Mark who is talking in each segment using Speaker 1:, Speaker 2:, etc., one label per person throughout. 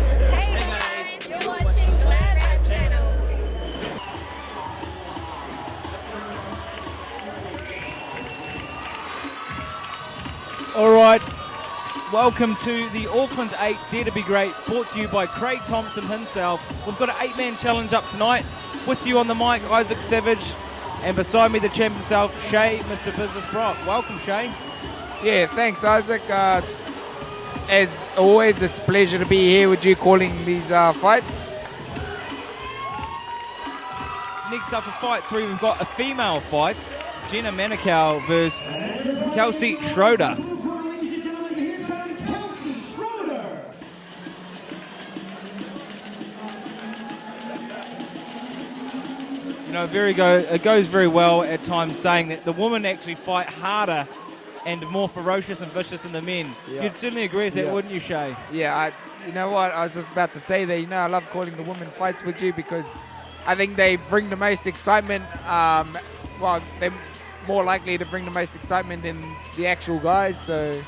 Speaker 1: Hey guys, you're watching GladrapChannel.
Speaker 2: All right, welcome to the Auckland 8 Dare to Be Great, brought to you by Craig Thomson himself. We've got an 8-man challenge up tonight. With you on the mic, Isaac Savage, and beside me, the champ himself, Shay, Mr. Business Brock. Welcome, Shay.
Speaker 3: Yeah, thanks, Isaac. As always, it's a pleasure to be here with you calling these fights.
Speaker 2: Next up for fight 3, we've got a female fight, Jenna Manakau versus Kelsey Schroder. You know, it goes very well at times, saying that the women actually fight harder and more ferocious and vicious than the men.
Speaker 3: Yeah.
Speaker 2: You'd certainly agree with that, wouldn't you, Shay?
Speaker 3: Yeah, you know what? I was just about to say that, I love calling the women fights with you because I think they bring the most excitement. Well, they're more likely to bring the most excitement than the actual guys. So,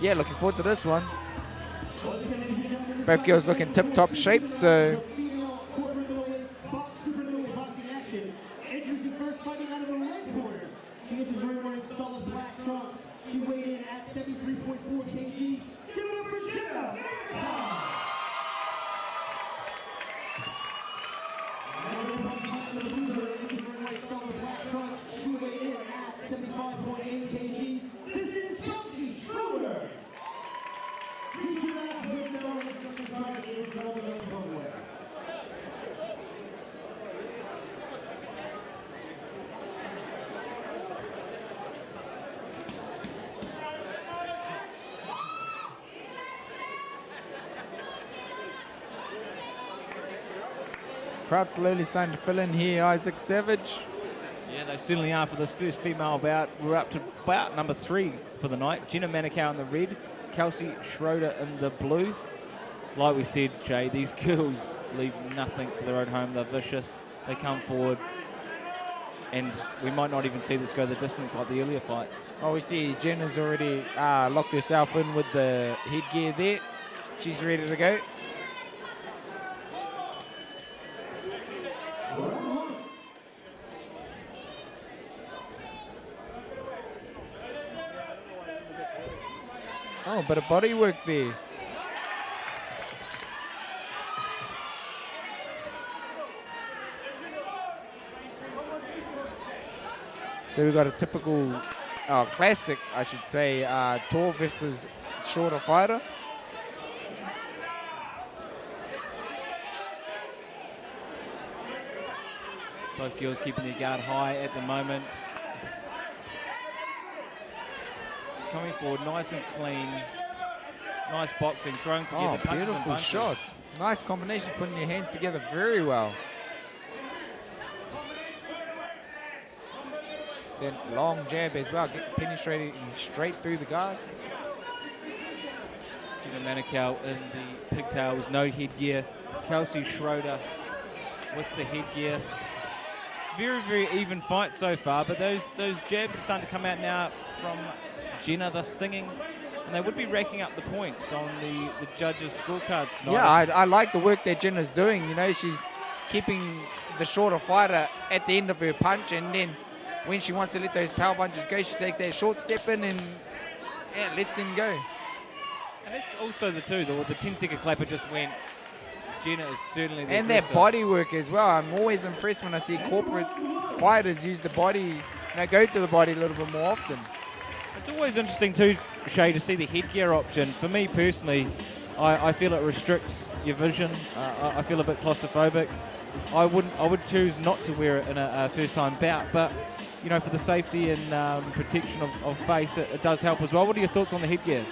Speaker 3: yeah, looking forward to this one. Both girls look in tip-top shape, so...
Speaker 4: She enters the ring wearing solid black trunks. She weighed in at 73.4 kgs. Give it up for Jenna Manakau. She weighed in at 75.8 kgs. This is Kelsey Schroder. These two athletes with their own different charges and all the other runway.
Speaker 3: Crowd slowly starting to fill in here, Isaac Savage.
Speaker 2: Yeah, they certainly are for this first female bout. We're up to bout number 3 for the night. Jenna Manakau in the red, Kelsey Schroder in the blue. Like we said, Jay, these girls leave nothing for their own home. They're vicious. They come forward. And we might not even see this go the distance like the earlier fight.
Speaker 3: Oh, we see Jenna's already locked herself in with the headgear there. She's ready to go. Oh, but a body work there. So we got a typical, classic, I should say, tall versus shorter fighter.
Speaker 2: Both girls keeping their guard high at the moment. Coming forward nice and clean. Nice boxing, throwing together punches and
Speaker 3: beautiful
Speaker 2: bunches.
Speaker 3: shots. Nice combination, putting your hands together very well. Then long jab as well, penetrating straight through the guard.
Speaker 2: Jenna Manakau in the pigtails, no headgear. Kelsey Schroder with the headgear. Very, very even fight so far, but those jabs are starting to come out now from Jenna. They're stinging, and they would be racking up the points on the judges' scorecards tonight.
Speaker 3: Yeah, I like the work that Jenna's doing. She's keeping the shorter fighter at the end of her punch, and then when she wants to let those power punches go, she takes that short step in and lets them go.
Speaker 2: And that's also the 10-second clapper just went. Jenna is certainly the
Speaker 3: And
Speaker 2: aggressor.
Speaker 3: that body work as well. I'm always impressed when I see corporate fighters use the body, go to the body a little bit more often.
Speaker 2: It's always interesting too, Shay, to see the headgear option. For me personally, I feel it restricts your vision. I feel a bit claustrophobic. I would choose not to wear it in a first-time bout, but for the safety and protection of face, it does help as well. What are your thoughts on the headgear?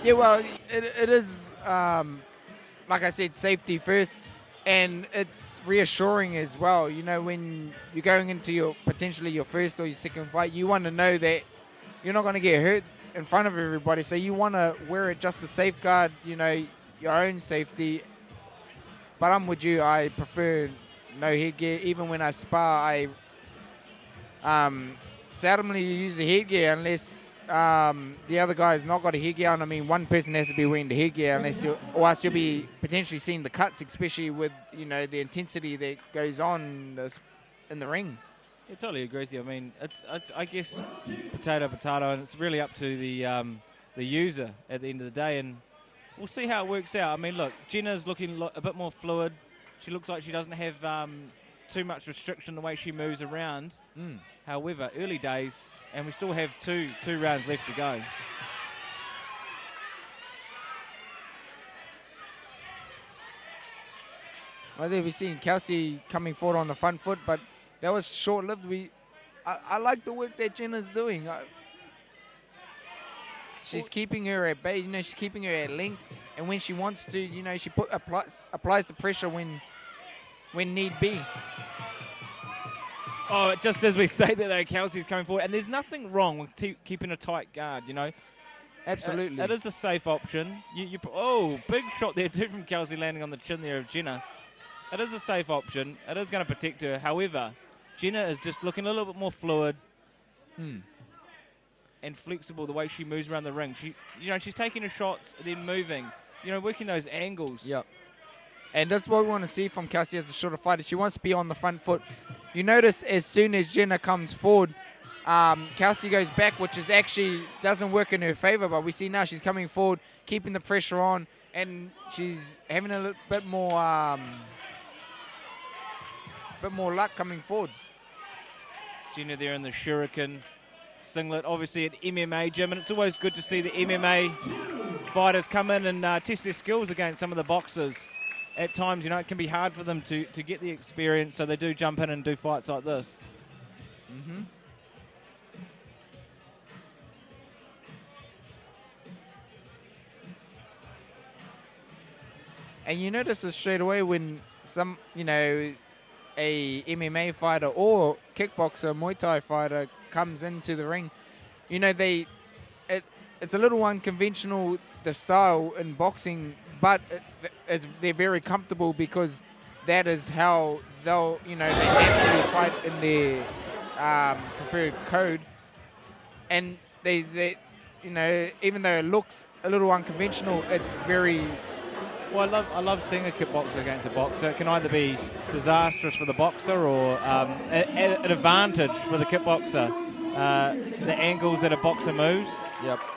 Speaker 3: Yeah, well, it is, like I said, safety first, and it's reassuring as well. When you're going into potentially your first or your second fight, you want to know that you're not going to get hurt in front of everybody, so you want to wear it just to safeguard, your own safety. But I'm with you. I prefer no headgear. Even when I spar, I seldomly use the headgear unless the other guy's not got a headgear on, I mean, one person has to be wearing the headgear, or else you'll be potentially seeing the cuts, especially with the intensity that goes on in the ring.
Speaker 2: I totally agree with you. I mean, it's I guess potato, and it's really up to the user at the end of the day, and we'll see how it works out. I mean, look, Jenna's looking a bit more fluid. She looks like she doesn't have too much restriction the way she moves around. However, early days, and we still have two rounds left to go.
Speaker 3: Well, there we've seen Kelsey coming forward on the front foot, but that was short-lived. I like the work that Jenna's doing. She's keeping her at bay, she's keeping her at length, and when she wants to, she applies the pressure when need be.
Speaker 2: Oh, just as we say that, though, Kelsey's coming forward, and there's nothing wrong with keeping a tight guard,
Speaker 3: Absolutely.
Speaker 2: It is a safe option. Oh, big shot there, too, from Kelsey, landing on the chin there of Jenna. It is a safe option. It is going to protect her. However, Jenna is just looking a little bit more fluid and flexible the way she moves around the ring. She's taking her shots, then moving, working those angles.
Speaker 3: Yep. And that's what we want to see from Kelsey as a shorter fighter. She wants to be on the front foot. You notice as soon as Jenna comes forward, Kelsey goes back, which is actually doesn't work in her favor. But we see now she's coming forward, keeping the pressure on, and she's having a little bit more luck coming forward.
Speaker 2: Jenna there in the shuriken singlet, obviously at MMA gym, and it's always good to see the MMA fighters come in and test their skills against some of the boxers. At times, it can be hard for them to get the experience, so they do jump in and do fights like this.
Speaker 3: And you notice this straight away when some, a MMA fighter or kickboxer, Muay Thai fighter comes into the ring. It's a little unconventional, the style in boxing, but they're very comfortable because that is how they'll, they naturally fight in their preferred code. And they, even though it looks a little unconventional, it's very...
Speaker 2: Well, I love seeing a kickboxer against a boxer. It can either be disastrous for the boxer or an advantage for the kickboxer. The angles that a boxer moves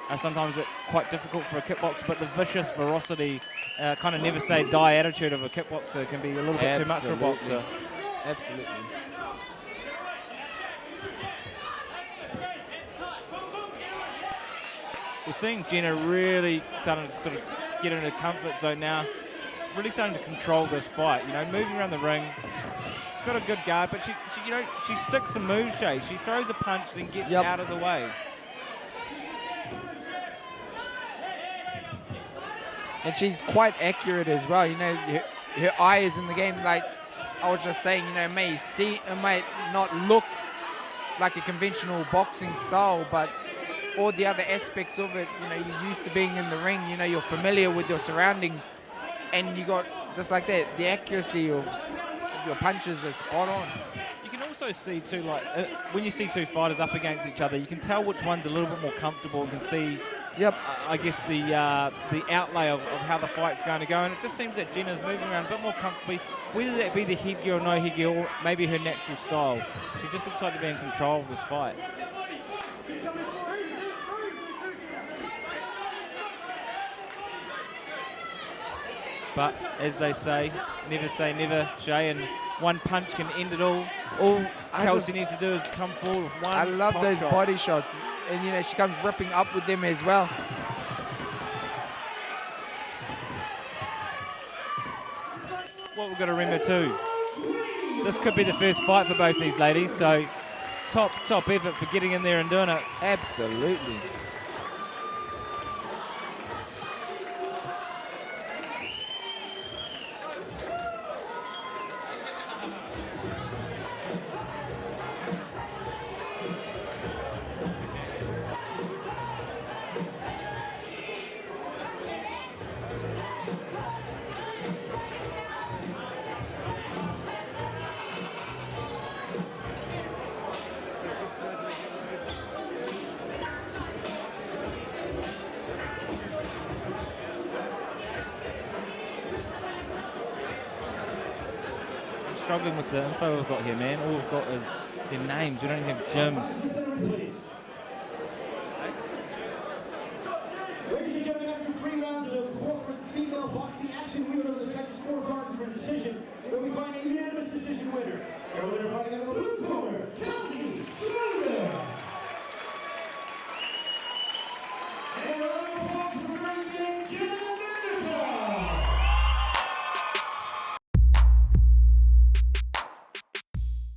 Speaker 2: are sometimes quite difficult for a kickboxer, but the vicious ferocity, kind of never say die attitude of a kickboxer can be a little bit too much for a boxer.
Speaker 3: Absolutely.
Speaker 2: We're seeing Jenna really starting to sort of get into the comfort zone now, really starting to control this fight. Moving around the ring, got a good guard, but she sticks some moves, Shay. She throws a punch, then gets out of the way.
Speaker 3: And she's quite accurate as well. Her eye is in the game. Like I was just saying, it might not look like a conventional boxing style, but all the other aspects of it, you're used to being in the ring, you're familiar with your surroundings, and you got, just like that, the accuracy of your punches are spot on.
Speaker 2: You can also see too, when you see two fighters up against each other, you can tell which one's a little bit more comfortable and can see, I guess, the outlay of how the fight's going to go. And it just seems that Jenna's moving around a bit more comfortably, whether that be the headgear or no headgear, or maybe her natural style. She just looks like to be in control of this fight. But as they say never, Shay, and one punch can end it all. All Kelsey needs to do is come forward with one.
Speaker 3: I love those body shots, and she comes ripping up with them as well.
Speaker 2: What we've got to remember too, this could be the first fight for both these ladies, so top effort for getting in there and doing it.
Speaker 3: Absolutely.
Speaker 2: struggling with the info we've got here, man. All we've got is their names. We don't even have gyms.
Speaker 4: Ladies and gentlemen, after 3 rounds of corporate female boxing action, we go to the judges' scorecards for a decision, where we find a unanimous decision winner. Our winner fighting in the blue corner, Kelsey Schroder. And